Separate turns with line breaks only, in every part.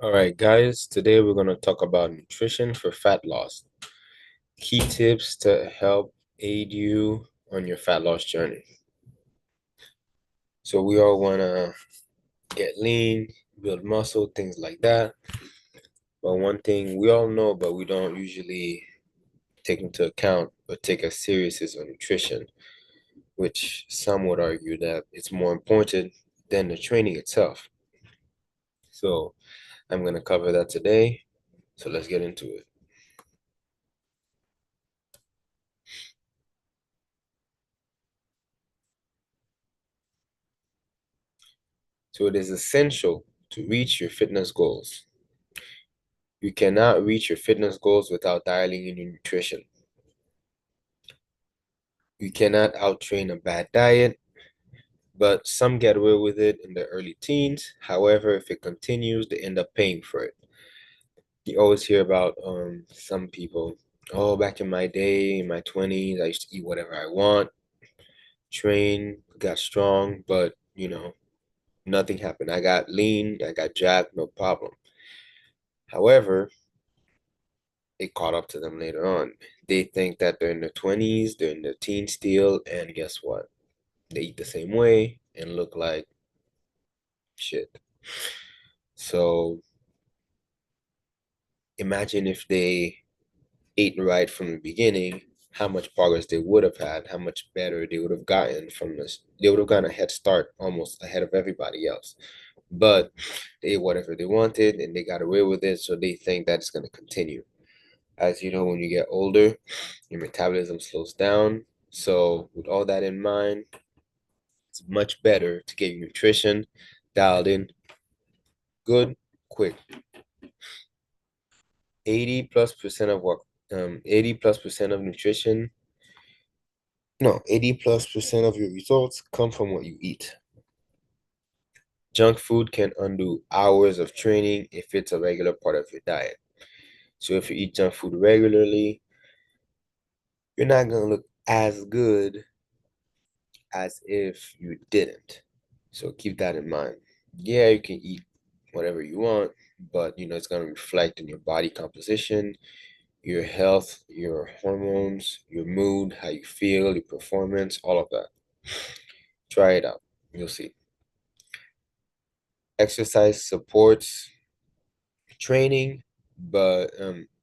All right, guys, today we're going to talk about nutrition for fat loss. Key tips to help aid you on your fat loss journey. So we all want to get lean, build muscle, things like that. But one thing we all know, but we don't usually take into account or take as serious is our nutrition, which some would argue that it's more important than the training itself. So I'm going to cover that today. So let's get into it. So it is essential to reach your fitness goals. You cannot reach your fitness goals without dialing in your nutrition. You cannot outtrain a bad diet, but some get away with it in their early teens. However, if it continues, they end up paying for it. You always hear about some people, oh, back in my day, in my 20s, I used to eat whatever I want, train, got strong, but nothing happened. I got lean, I got jacked, no problem. However, it caught up to them later on. They think that they're in their 20s, they're in their teens still, and guess what? They eat the same way and look like shit. So imagine if they ate right from the beginning, how much progress they would have had, how much better they would have gotten from this. They would have gotten a head start almost ahead of everybody else. But they ate whatever they wanted and they got away with it, so they think that it's going to continue. As you know, when you get older, your metabolism slows down. So, with all that in mind, it's much better to get your nutrition dialed in good, quick. 80+% of what 80+% of nutrition, no, 80+% of your results come from what you eat. Junk food can undo hours of training if it's a regular part of your diet. So if you eat junk food regularly, you're not gonna look as good as if you didn't. So keep that in mind. Yeah, you can eat whatever you want, but it's going to reflect in your body composition, your health, your hormones, your mood, how you feel, your performance, all of that. Try it out. You'll see. Exercise supports training, but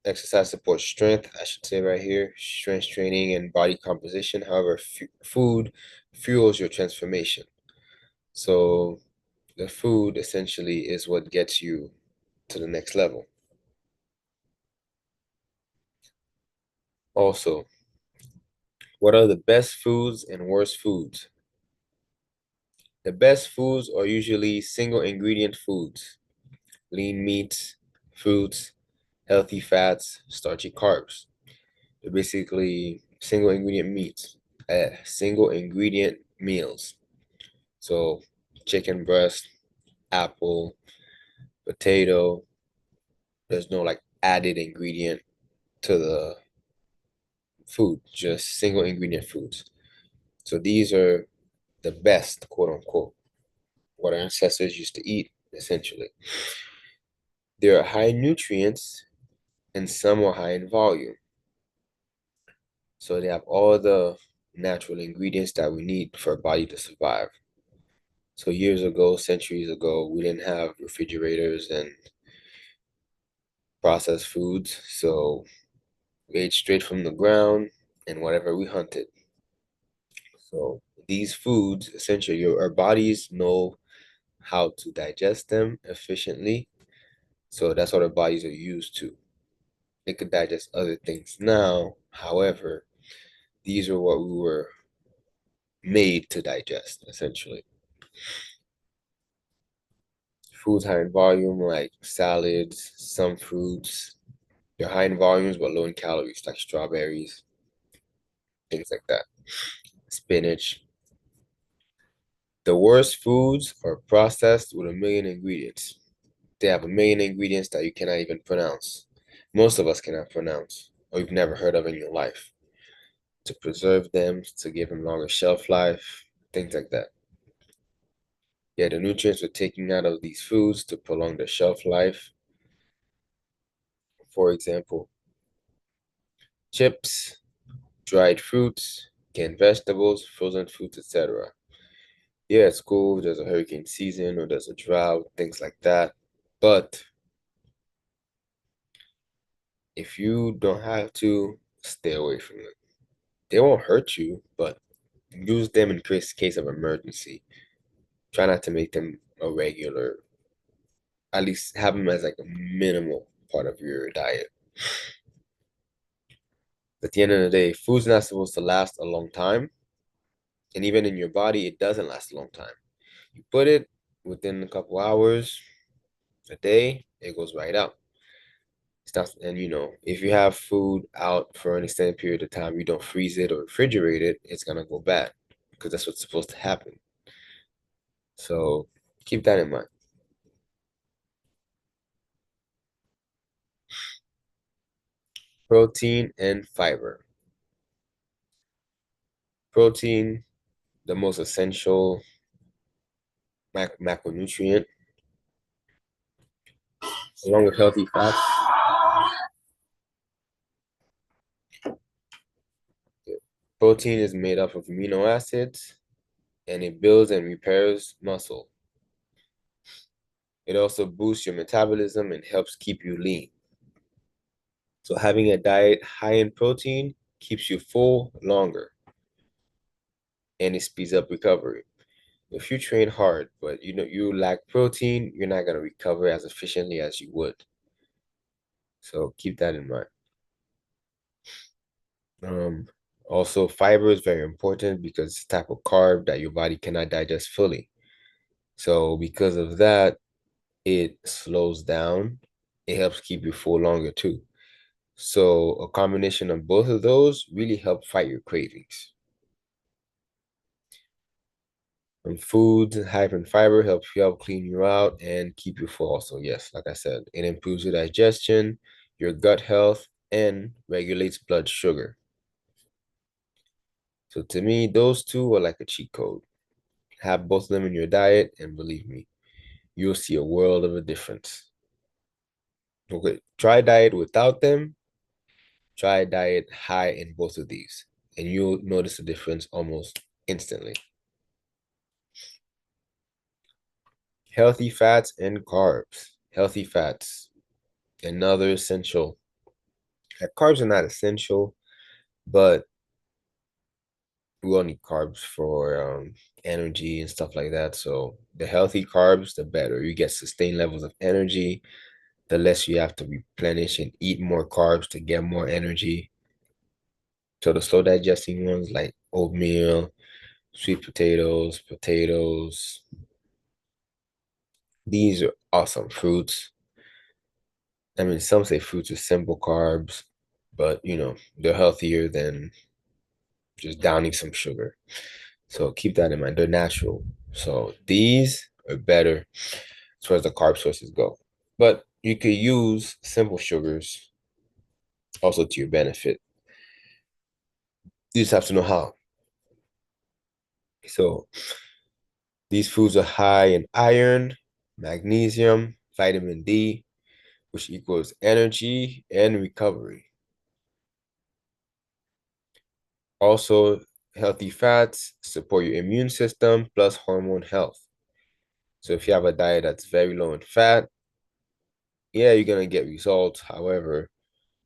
exercise supports strength, I should say right here, strength training and body composition. However, food fuels your transformation. So the food essentially is what gets you to the next level. Also, what are the best foods and worst foods? The best foods are usually single ingredient foods, lean meats, fruits, healthy fats, starchy carbs. They're basically single ingredient meats, single ingredient meals. So, chicken breast, apple, potato. There's no like added ingredient to the food, just single ingredient foods. So these are the best, quote unquote, what our ancestors used to eat, essentially. They are high in nutrients and some are high in volume. So they have all the natural ingredients that we need for our body to survive. So years ago, centuries ago, we didn't have refrigerators and processed foods. So we ate straight from the ground and whatever we hunted. So these foods, essentially, our bodies know how to digest them efficiently. So that's what our bodies are used to. It could digest other things now. However, these are what we were made to digest, essentially. Foods high in volume, like salads, some fruits, they're high in volumes but low in calories, like strawberries, things like that. Spinach. The worst foods are processed with a million ingredients. They have a million ingredients that you cannot even pronounce. Most of us cannot pronounce, or you've never heard of in your life. To preserve them, to give them longer shelf life, things like that. Yeah, the nutrients we're taking out of these foods to prolong their shelf life. For example, chips, dried fruits, canned vegetables, frozen foods, etc. Yeah, it's cool. There's a hurricane season or there's a drought, things like that. But if you don't have to, stay away from them. They won't hurt you, but use them in case of emergency. Try not to make them a regular, at least have them as like a minimal part of your diet. At the end of the day, food's not supposed to last a long time. And even in your body, it doesn't last a long time. You put it within a couple hours, a day, it goes right out. It's not, and if you have food out for an extended period of time, you don't freeze it or refrigerate it, it's gonna go bad because that's what's supposed to happen. So keep that in mind. Protein and fiber. Protein, the most essential macronutrient, along with healthy fats. Protein is made up of amino acids and it builds and repairs muscle. It also boosts your metabolism and helps keep you lean. So having a diet high in protein keeps you full longer and it speeds up recovery. If you train hard, but you lack protein, you're not gonna recover as efficiently as you would. So keep that in mind. Um, Also, fiber is very important because it's a type of carb that your body cannot digest fully. So because of that, it slows down. It helps keep you full longer too. So a combination of both of those really help fight your cravings. And foods high in fiber help clean you out and keep you full. Also, yes, like I said, it improves your digestion, your gut health, and regulates blood sugar. So to me, those two are like a cheat code. Have both of them in your diet, and believe me, you'll see a world of a difference. Okay, try diet without them, try diet high in both of these, and you'll notice a difference almost instantly. Healthy fats and carbs. Healthy fats, another essential. Carbs are not essential, but we all need carbs for energy and stuff like that. So the healthy carbs, the better. You get sustained levels of energy, the less you have to replenish and eat more carbs to get more energy. So the slow digesting ones like oatmeal, sweet potatoes, these are awesome fruits. I mean, some say fruits are simple carbs, but they're healthier than just downing some sugar. So keep that in mind. They're natural. So these are better as far as the carb sources go. But you could use simple sugars also to your benefit. You just have to know how. So these foods are high in iron, magnesium, vitamin D, which equals energy and recovery. Also, healthy fats support your immune system plus hormone health. So if you have a diet that's very low in fat, yeah, you're gonna get results. However,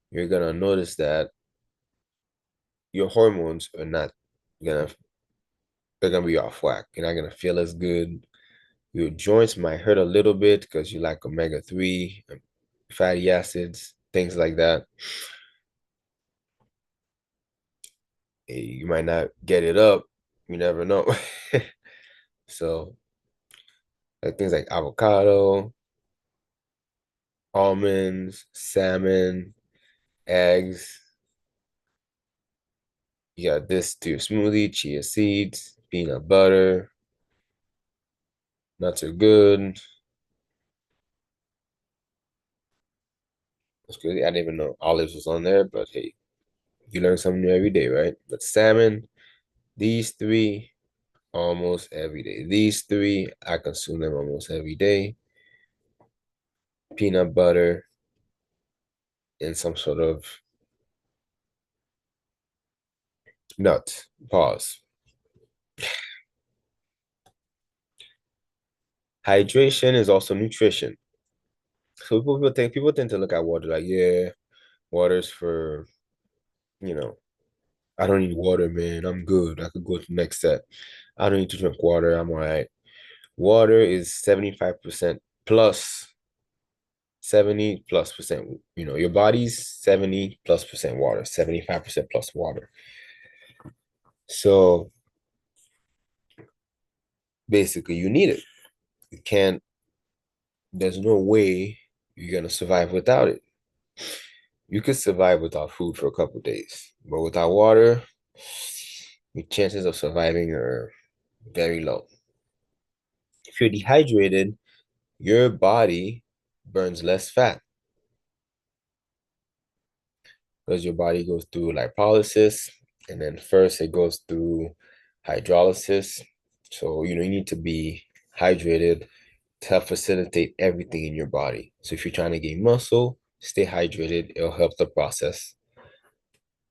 you're gonna notice that your hormones are not gonna they're gonna be off whack. You're not gonna feel as good. Your joints might hurt a little bit because you lack omega-3, fatty acids, things like that. You might not get it up. You never know. So like things like avocado, almonds, salmon, eggs. You got this to your smoothie, chia seeds, peanut butter. Nuts are good. That's good. I didn't even know olives was on there, but hey, you learn something new every day, right? But salmon, these three almost every day. These three, I consume them almost every day. Peanut butter, in some sort of nut. Pause. Hydration is also nutrition. So people tend to look at water like, yeah, water's for, you know, I don't need water, man. I'm good. I could go to the next set. I don't need to drink water. I'm all right. Water is 75% plus 70 plus percent. Your body's 70 plus percent water, 75% plus water. So basically, you need it. You can't, there's no way you're going to survive without it. You could survive without food for a couple days, but without water, your chances of surviving are very low. If you're dehydrated, your body burns less fat because your body goes through lipolysis and then first it goes through hydrolysis. So, you need to be hydrated to help facilitate everything in your body. So, if you're trying to gain muscle, stay hydrated. It'll help the process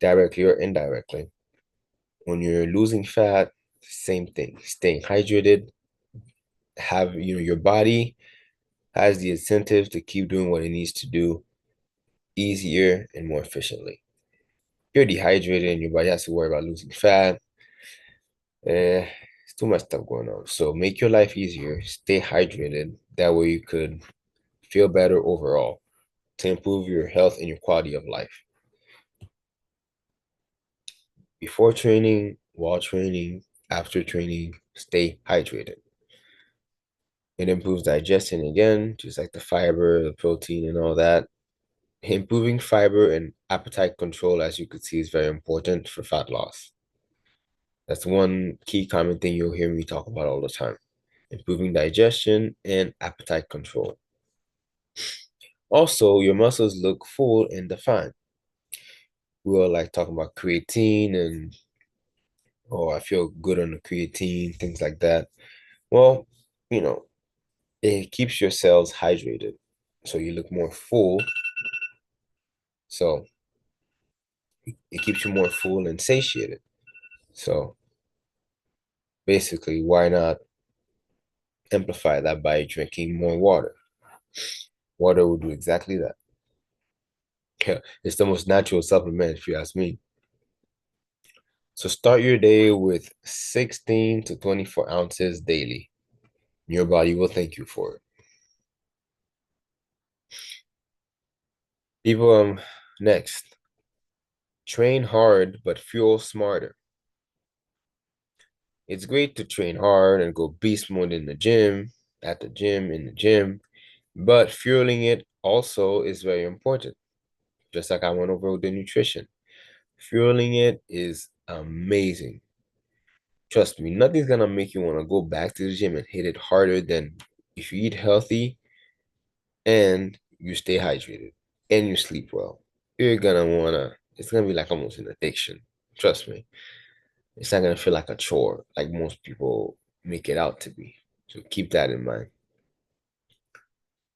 directly or indirectly. When you're losing fat, same thing. Staying hydrated, your body has the incentive to keep doing what it needs to do easier and more efficiently. If you're dehydrated and your body has to worry about losing fat, it's too much stuff going on. So make your life easier. Stay hydrated. That way you could feel better overall to improve your health and your quality of life. Before training, while training, after training, stay hydrated. It improves digestion again, just like the fiber, the protein, and all that. Improving fiber and appetite control, as you could see, is very important for fat loss. That's one key common thing you'll hear me talk about all the time. Improving digestion and appetite control. Also, your muscles look full and defined. We were like talking about creatine and, oh, I feel good on the creatine, things like that. Well, you know, it keeps your cells hydrated. So you look more full. So it keeps you more full and satiated. So basically, why not amplify that by drinking more water? Water will do exactly that. Yeah, it's the most natural supplement, if you ask me. So start your day with 16 to 24 ounces daily. Your body will thank you for it. People, next, train hard but fuel smarter. It's great to train hard and go beast mode in the gym, at the gym, in the gym, but fueling it also is very important. Just like I went over with the nutrition. Fueling it is amazing. Trust me, nothing's gonna make you want to go back to the gym and hit it harder than if you eat healthy and you stay hydrated and you sleep well. You're gonna wanna, it's gonna be like almost an addiction. Trust me. It's not gonna feel like a chore like most people make it out to be. So keep that in mind.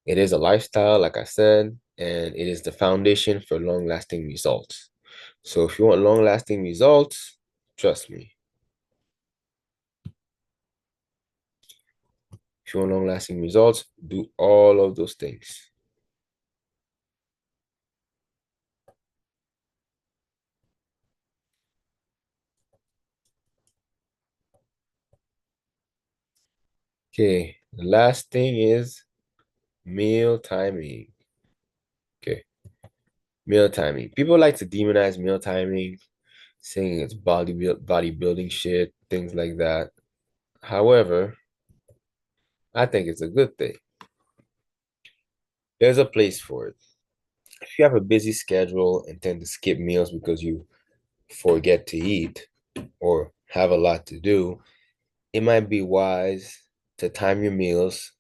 It is a lifestyle, like I said, and it is the foundation for long-lasting results. So if you want long-lasting results, trust me. If you want long-lasting results, do all of those things. Okay, the last thing is meal timing. Okay, meal timing. People like to demonize meal timing, saying it's bodybuilding shit, things like that. However, I think it's a good thing. There's a place for it. If you have a busy schedule and tend to skip meals because you forget to eat or have a lot to do, it might be wise to time your meals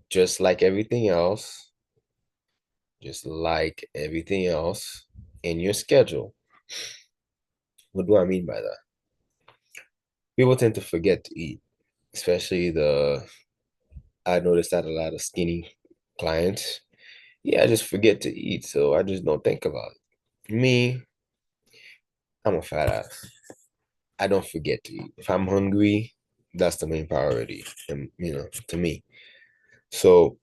just like everything else, just like everything else in your schedule. What do I mean by that? People tend to forget to eat, especially I noticed that a lot of skinny clients. Yeah, I just forget to eat, so I just don't think about it. Me, I'm a fat ass. I don't forget to eat. If I'm hungry, that's the main priority, and to me. So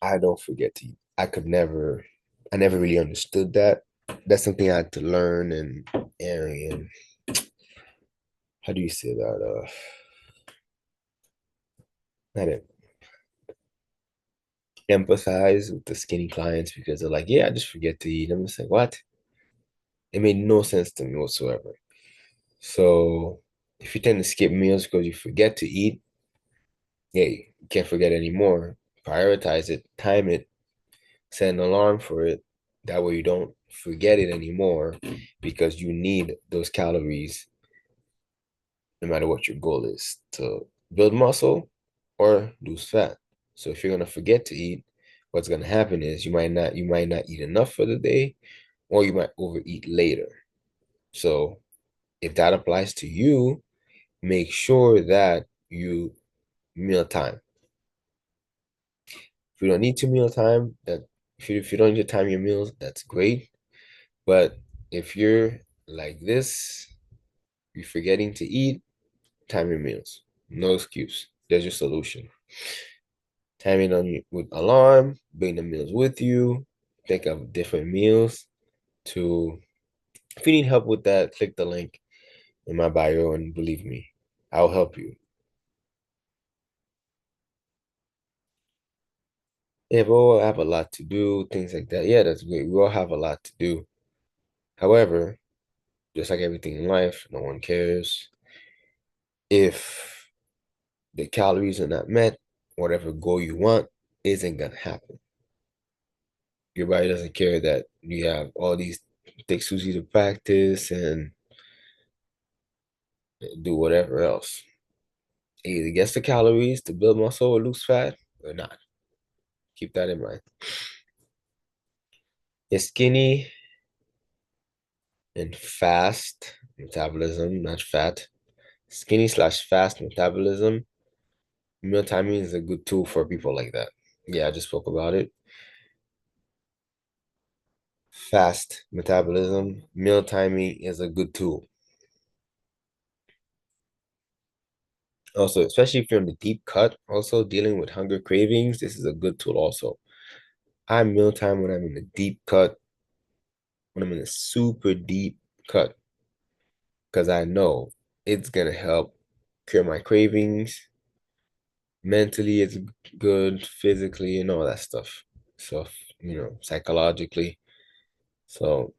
I don't forget to eat. I never really understood that. That's something I had to learn and how do you say that? Not empathize with the skinny clients because they're like, yeah, I just forget to eat. I'm just like, what? It made no sense to me whatsoever. So if you tend to skip meals because you forget to eat, yeah, you can't forget anymore. Prioritize it, time it, set an alarm for it. That way you don't forget it anymore because you need those calories no matter what your goal is to build muscle or lose fat. So if you're gonna forget to eat, what's gonna happen is you might not eat enough for the day, or you might overeat later. So if that applies to you, make sure that you meal time. If you don't need to meal time, that if you don't need to time your meals, that's great. But if you're like this, you're forgetting to eat, time your meals. No excuse. There's your solution. Time it on you with alarm, bring the meals with you, think of different meals to if you need help with that, click the link in my bio and believe me, I'll help you. If we all have a lot to do, things like that, yeah, that's great. We all have a lot to do. However, just like everything in life, no one cares. If the calories are not met, whatever goal you want isn't gonna happen. Your body doesn't care that you have all these thick sushi to practice and do whatever else. It either gets the calories to build muscle or lose fat or not. Keep that in mind. It's skinny and fast metabolism, not fat. Skinny slash fast metabolism. Meal timing is a good tool for people like that. Yeah, I just spoke about it. Fast metabolism, meal timing is a good tool. Also, especially if you're in the deep cut, also dealing with hunger cravings, this is a good tool also. I meal time when I'm in the deep cut, when I'm in a super deep cut, because I know it's gonna help cure my cravings. Mentally, it's good, physically, and all that stuff. So, psychologically. So,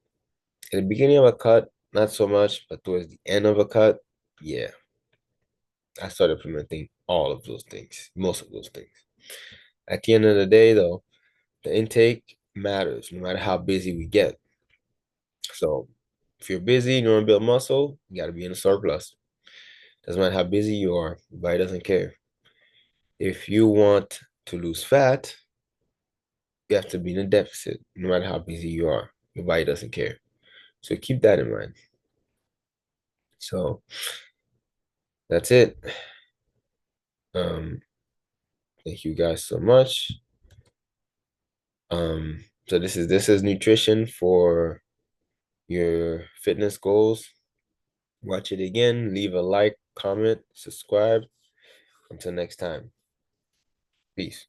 at the beginning of a cut, not so much, but towards the end of a cut, yeah, I started implementing all of those things, most of those things. At the end of the day, though, the intake matters no matter how busy we get. So, if you're busy and you want to build muscle, you got to be in a surplus. Doesn't matter how busy you are, your body doesn't care. If you want to lose fat, you have to be in a deficit no matter how busy you are. Your body doesn't care. So keep that in mind. So that's it. Um, thank you guys so much. So this is nutrition for your fitness goals. Watch it again, leave a like, comment, subscribe. Until next time. Peace.